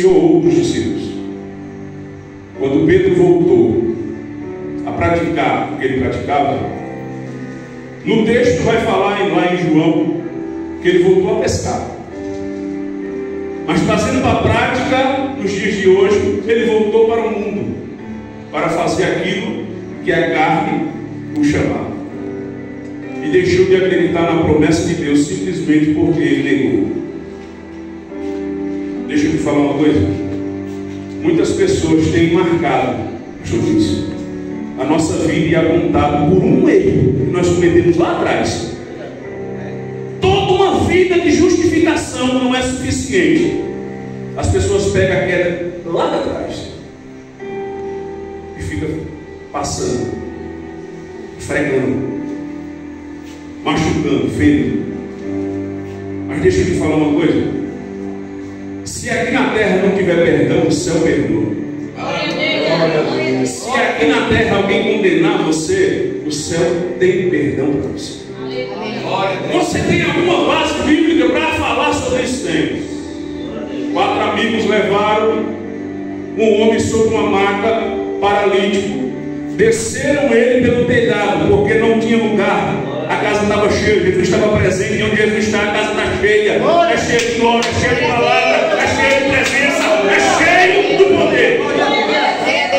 ou outros discípulos. Quando Pedro voltou a praticar o que ele praticava, no texto vai falar lá em João que ele voltou a pescar. Mas trazendo para a prática, nos dias de hoje, ele voltou para o mundo, para fazer aquilo que a carne o chamava. E deixou de acreditar na promessa de Deus simplesmente porque ele negou. Deixa eu te falar uma coisa. Muitas pessoas têm marcado a nossa vida e apontado por um erro que nós cometemos lá atrás. Toda uma vida de justificação não é suficiente. As pessoas pegam a queda lá atrás e ficam passando, esfregando, machucando, ferindo. Mas deixa eu te falar uma coisa. Se aqui na terra não tiver perdão, o céu perdoa. Se aqui na terra alguém condenar você, o céu tem perdão para você. Você tem alguma base bíblica para falar sobre esse tema? 4 amigos levaram um homem sobre uma maca, paralítico, desceram ele pelo telhado, porque não tinha lugar. A casa estava cheia, Jesus estava presente, e onde Jesus está, a casa está cheia. É cheia de glória, é cheia de palavra, é cheia de presença, é cheio do poder.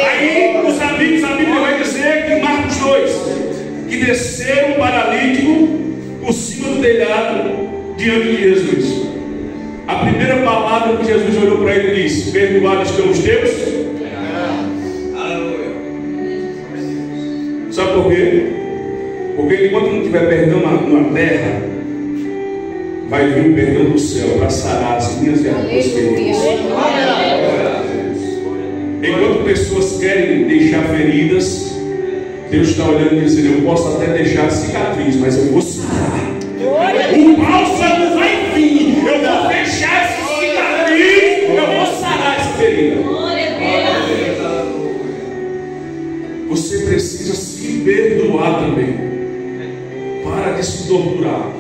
Aí os amigos, a Bíblia vai dizer que Marcos 2, que desceram o paralítico por cima do telhado diante de Jesus. A primeira palavra que Jesus olhou para ele e disse: perdoados estão os teus. Sabe por quê? Porque enquanto não tiver perdão na terra, vai vir o perdão do céu para sarar as minhas e as tuas feridas. Enquanto pessoas querem deixar feridas, Deus está olhando e dizendo: eu posso até deixar cicatriz, mas eu vou sarar. O bálsamo vai vir, eu vou fechar essa cicatriz, eu vou sarar essa ferida. Você precisa se perdoar também. Para de se torturar.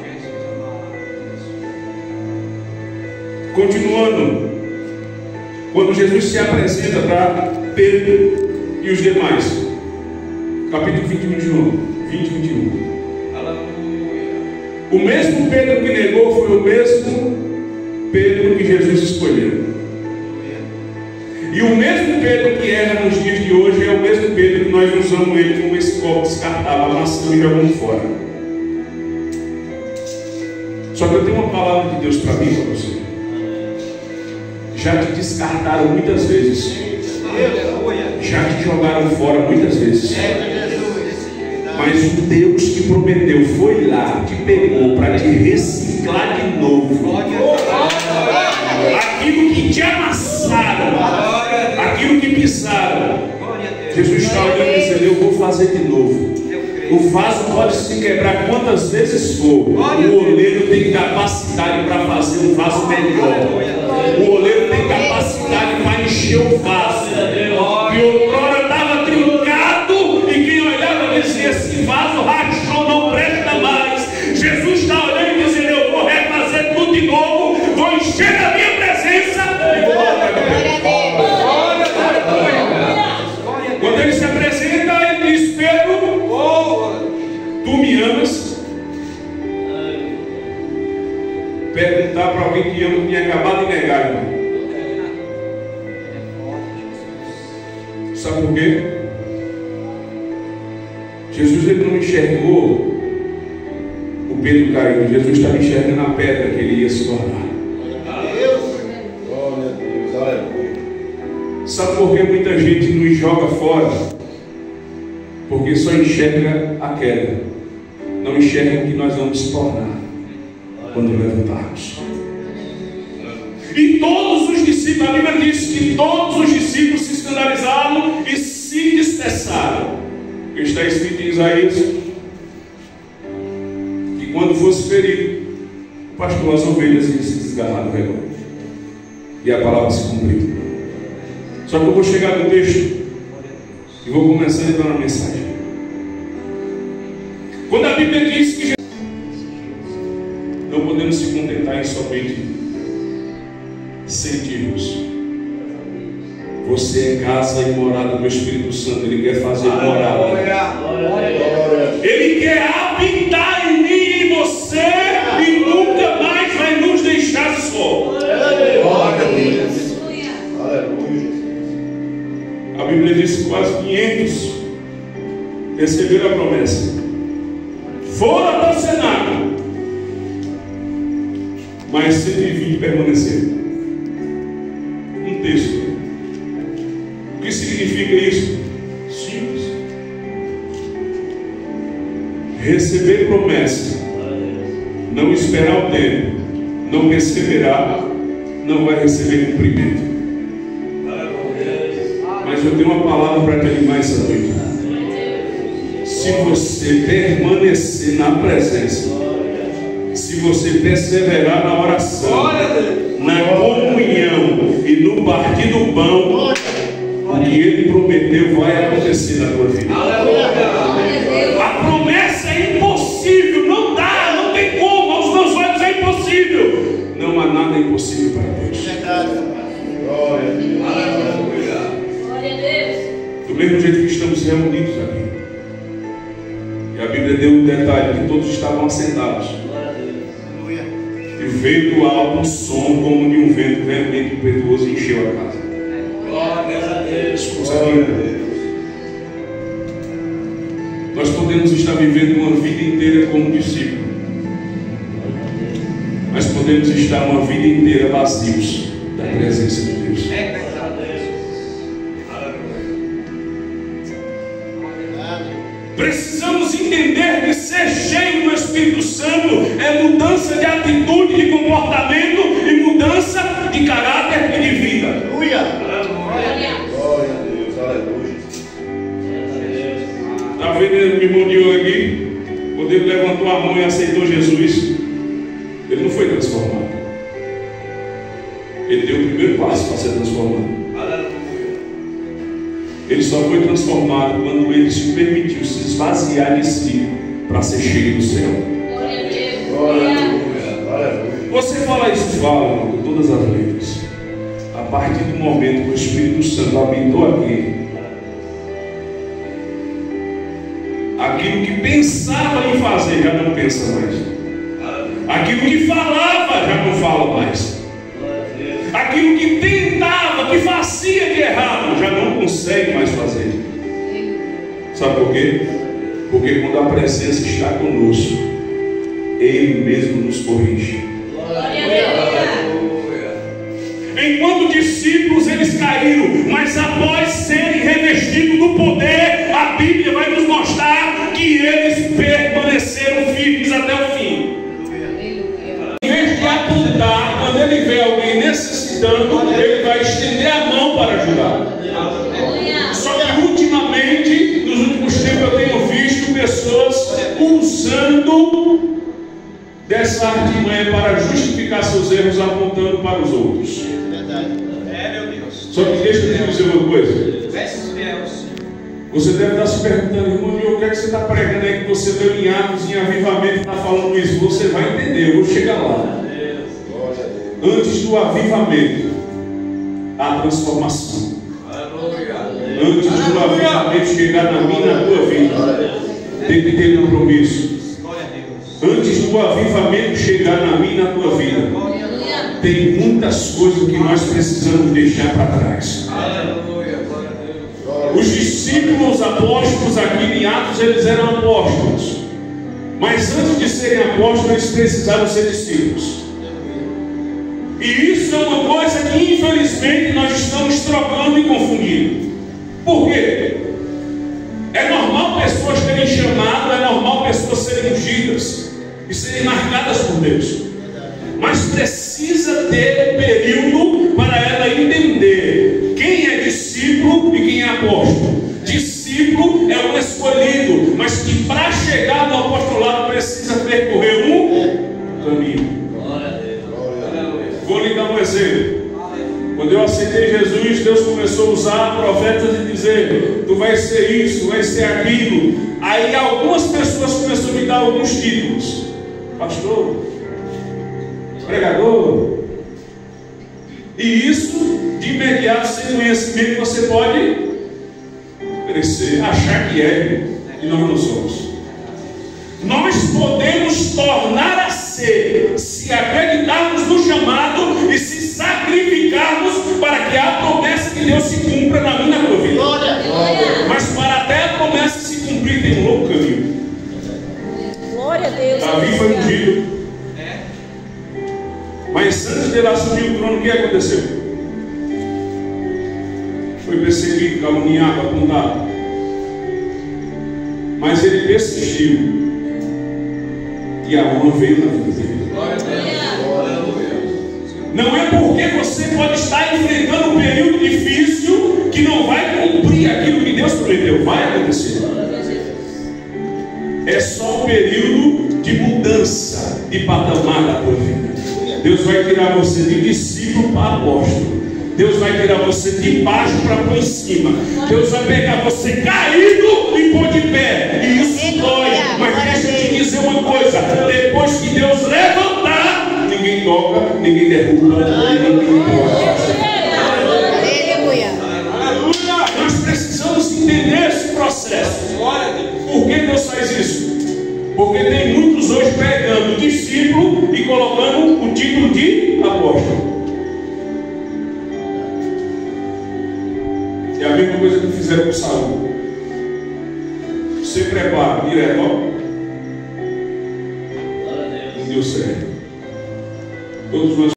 Continuando, quando Jesus se apresenta para Pedro e os demais, capítulo 21 de João, 20 e 21. O mesmo Pedro que negou foi o mesmo Pedro que Jesus escolheu. E o mesmo Pedro que erra nos dias de hoje é o mesmo Pedro que nós usamos ele como esse copo descartável, amassando e jogando fora. Só que eu tenho uma palavra de Deus para mim e para você. Já te descartaram muitas vezes. Já te jogaram fora muitas vezes. Mas o Deus que prometeu foi lá, te pegou para te reciclar de novo. Aquilo que te amassaram, aquilo que pisaram, Jesus está olhando e dizendo: eu vou fazer de novo. O vaso pode se quebrar quantas vezes for. O oleiro tem capacidade para fazer um vaso melhor. O oleiro tem capacidade para encher o vaso. E outrora estava trincado, e quem olhava dizia: esse vaso rachou, não presta mais. Jesus está olhando e dizendo: eu vou refazer tudo de novo, vou encher a minha presença e vou colocar no meu. Quando ele se apresenta, ele diz: Pedro, tu me amas? Perguntar para alguém que ama, tinha acabado de negar, irmão. Sabe por quê? Jesus ele não enxergou o Pedro caído. Jesus estava enxergando a pedra que ele ia se tornar. Sabe por que muita gente nos joga fora? Porque só enxerga a queda, não enxerga o que nós vamos se tornar quando levantarmos. E todos os discípulos, a Bíblia diz que todos os discípulos se escandalizaram e se dispersaram. Está escrito em Isaías que quando fosse ferido, o pastor as ovelhas ia se desgarrar do rebanho. E a palavra se cumpriu. Só que eu vou chegar no texto e vou começar a entrar na mensagem. Quando a Bíblia diz que não podemos se contentar em somente sentirmos, Você é casa e morada do Espírito Santo. Ele quer fazer morada. Ele quer habitar em mim e em você e nunca mais vai nos deixar só. A Bíblia diz que quase 500 receberam a promessa. Foram até o cenário, mas 120 permaneceram. Um texto. O que significa isso? Simples. Receber promessa, não esperar o tempo, não perseverar, não vai receber cumprimento. Mas eu tenho uma palavra para te animar essa noite. Se você permanecer na presença, se você perseverar na oração, na comunhão e no partir do pão, o que Ele prometeu vai acontecer na tua vida. A promessa é impossível, não dá, não tem como, aos meus olhos é impossível. Não há nada impossível para Deus. Do mesmo jeito que estamos reunidos aqui, e a Bíblia deu um detalhe, que todos estavam assentados, e veio do alto um som como de um vento veemente e impetuoso e encheu a casa. Nós podemos estar vivendo uma vida inteira como discípulo, mas podemos estar uma vida inteira vazios da presença de Deus. Precisamos entender que ser cheio do Espírito Santo é mudança de atitude, de comportamento e mudança de caráter e de vida. Está vendo o irmão de hoje aqui? Quando ele levantou a mão e aceitou Jesus, ele não foi transformado. Ele deu o primeiro passo para ser transformado. Ele só foi transformado quando ele se permitiu se esvaziar de si para ser cheio do céu. Você fala isso, fala, irmão, com todas as letras. A partir do momento que o Espírito Santo habitou aqui, aquilo que pensava em fazer já não pensa mais. Aquilo que falava já não fala mais. Aquilo que tentava, que fazia de errado, já não consegue mais fazer. Sabe por quê? Porque quando a presença está conosco, Ele mesmo nos corrige. Enquanto discípulos eles caíram, mas após serem revestidos do poder, a Bíblia vai nos mostrar que eles permaneceram firmes até o fim. Em vez de apontar, quando ele vê alguém necessitando, ele vai estender a mão para ajudar. Só que ultimamente, nos últimos tempos, eu tenho visto pessoas usando dessa artimanha para justificar seus erros, apontando para os outros. Só que deixa eu te dizer uma coisa. Você deve estar se perguntando, irmão, o que é que você está pregando aí, que você deu em Atos, em Avivamento, está falando isso? Você vai entender, eu vou chegar lá. Antes do avivamento, a transformação. Antes do avivamento chegar na minha e na tua vida, tem que ter compromisso. Antes do avivamento chegar na minha e na tua vida, tem muitas coisas que nós precisamos deixar para trás. Os discípulos apóstolos aqui em Atos, eles eram apóstolos, mas antes de serem apóstolos, eles precisaram ser discípulos. E isso é uma coisa que infelizmente nós estamos trocando e confundindo. Por quê? É normal pessoas terem chamado, é normal pessoas serem ungidas e serem marcadas por Deus, mas precisa ter um período para ela entender quem é discípulo e quem é apóstolo. Discípulo é um escolhido, mas que para chegar no apostolado precisa percorrer um caminho. Vou lhe dar um exemplo. Quando eu aceitei Jesus, Deus começou a usar profetas e dizer: tu vais ser isso, vai ser aquilo. Aí algumas pessoas começaram a me dar alguns títulos: pastor, pregador. E isso de imediato, sem conhecimento, você pode crescer, achar que é, e nós não somos. Nós podemos tornar a ser, se acreditarmos no chamado e se sacrificarmos para que a promessa de Deus se cumpra na minha vida. Glória. Mas para até a promessa se cumprir tem um longo caminho. Glória a Deus. Davi foi ungido. Mas antes de ele assumir o trono, o que aconteceu? Foi perseguido, caluniado, apontado. Mas ele persistiu. E a honra veio na vida dele. Não é porque você pode estar enfrentando um período difícil que não vai cumprir aquilo que Deus prometeu. Vai acontecer. É só um período de mudança de patamar da tua vida. Deus vai tirar você de discípulo para apóstolo. Deus vai tirar você de baixo para pôr em cima. Deus vai pegar você caído e pôr de pé. E isso dói. Mas deixa eu te dizer uma coisa: depois que Deus levantar, ninguém toca, ninguém derruba, ninguém toca. Nós precisamos entender esse processo. Por que Deus faz isso? Porque tem muitos hoje pegando discípulo e colocando o título de apóstolo. É a mesma coisa que fizeram com Saul. Você prepara direto, ó. Não deu certo. Todos nós